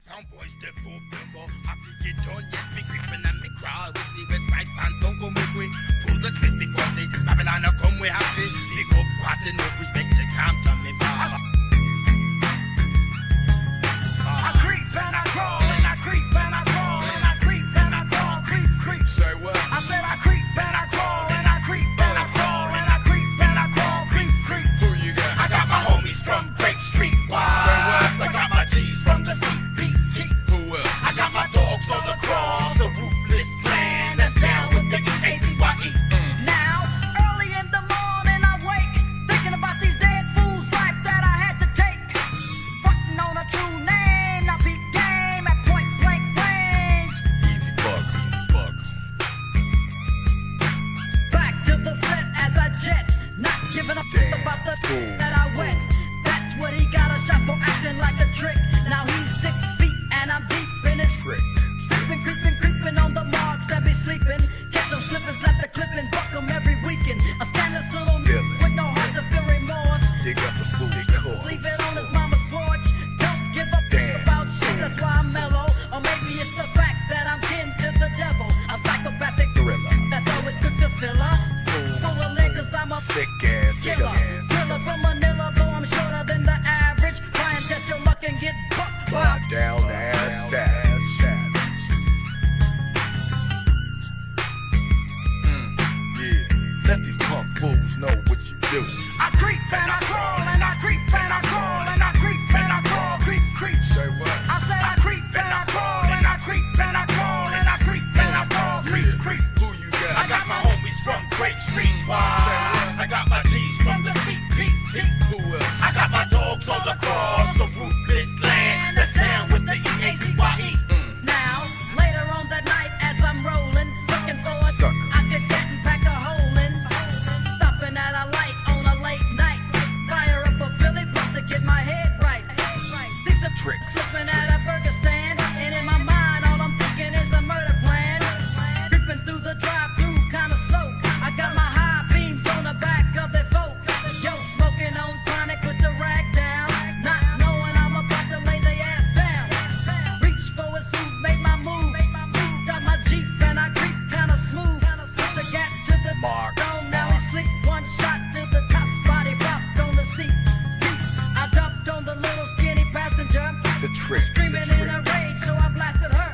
Some boys step up them all. Happy get done, yes, me creeping and me crawl with the west right pan. Don't go make we pull the twist before the Babylon come we happy. Big up, watching up, respect the Compton, me bar. I creep and I crawl and I creep and I crawl and I creep and I crawl, creep, creep. Say what? I said I creep and I crawl and I creep and I crawl and I creep and I crawl, creep, creep. Who you got? I got my homies from Grape Street. Say what? I got my G's from the CPT. Who else? I got my dogs on the cross, the ruthless land that's down with the Eazy E. Now, early in the morning I wake, thinking about these dead fools' life that I had to take. Frontin' on a true name, now peep game at point blank range. Easy buck, easy buck. Back to the set as I jet, not giving a fuck about the fool. that I wet. That's what he got a shot for acting like a trick. Now he's 6 feet and I'm deep in his Trick. Creeping, creeping, creeping on the marks that be sleeping. Catch them slipping, slap the clipping, buck them every weekend. A scandalous little Feel it. with no heart to feel remorse. Dig up the fool's core. Leave it on his mama's porch. Don't give a Damn. fuck about shit, that's why I'm mellow. Or maybe it's the fact that I'm kin to the devil. A psychopathic Thriller. that's always quick to fill up. Full of niggas, I'm a Sick ass, sick killer. ass. Killer from Manila, though I'm shorter than the average. Try and test your luck and get bucked. Bow down, ass, savage. Yeah, let these punk fools know what you do. I creep and I crawl and I creep and I crawl and I creep and I crawl, creep, creep. Say what? I said I creep and I crawl and I creep and I crawl and I creep and I crawl, creep, Yeah. creep. Who you got? I got my homies from Grape Street. I got my G's from the CPT. Who else? I got my dogs all across the ruthless land that's down with the Eazy-Y. Now, later on that night as I'm rolling, looking for a Sucker. I can get and pack a hole in. Stopping at a light on a late night. Fire up a Philly blunt to get my head right. See some Tricks. slipping at a burger stand, and in my mind all I'm thinking is a murder plan. Creeping through the drive-thru kinda slow. I got my high beams on the back of their folk. Yo, smoking on chronic with the rag down, not knowing I'm about to lay their ass down. Reach for his food, make my move. Got my Jeep and I creep kinda smooth. Put the gap to the Mark. dome, now he sleep. One shot to the top, body rocked on the seat. I ducked on the little skinny passenger. The trick. Screaming in a rage, so I blasted her.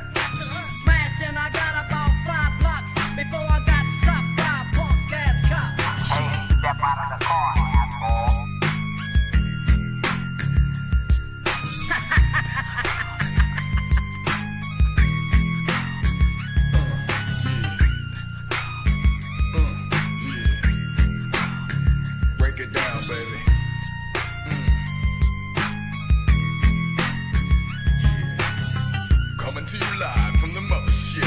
Smashed and I got about 5 blocks before I got stopped by a punk ass cop. Step out of the car, asshole. Break it down, baby. Coming to you live from the mothership.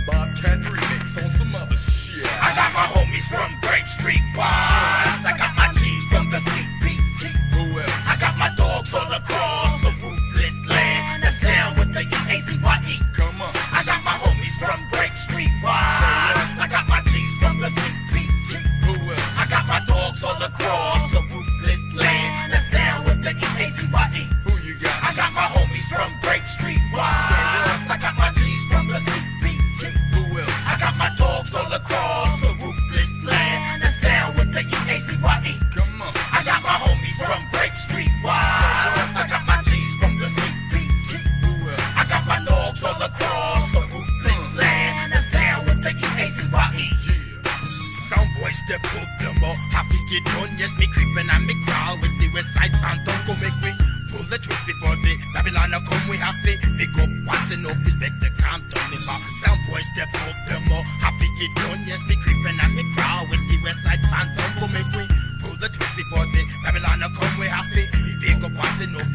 Bobcat remix on some other shit. I got my homies from Grape Street. I got my G's from the CPT. Who else? I got my dogs all across the ruthless land that's down with the Eazy-Y. Come on. I got my homies from Grape Street. I got my G's from the CPT. Who else? I got my dogs all across the ruthless land that's down with the Eazy-Y. Who you got? I got my homies from Grape Street. I got my G's from the CPT. Who else? I got my dogs all across the ruthless land that's down with the Eazy-Y. Come on. I got my homies from Grape Street. I got my G's from the CPT. Who else? I got my dogs all across the ruthless land that's down with the Eazy-Y. Yeah. Some boys step up them all. Happy get done, yes, me creeping and me crawl with the west side fan. Don't go make me pull the twist before the Babylon come we happy. Big up, what's enough respect the Compton me bar. Some boys step up them all. Happy get done, yes, me creeping and me crawl with the west side fan. Don't go make me pull the twist before the Babylon come we happy. Big up, what's enough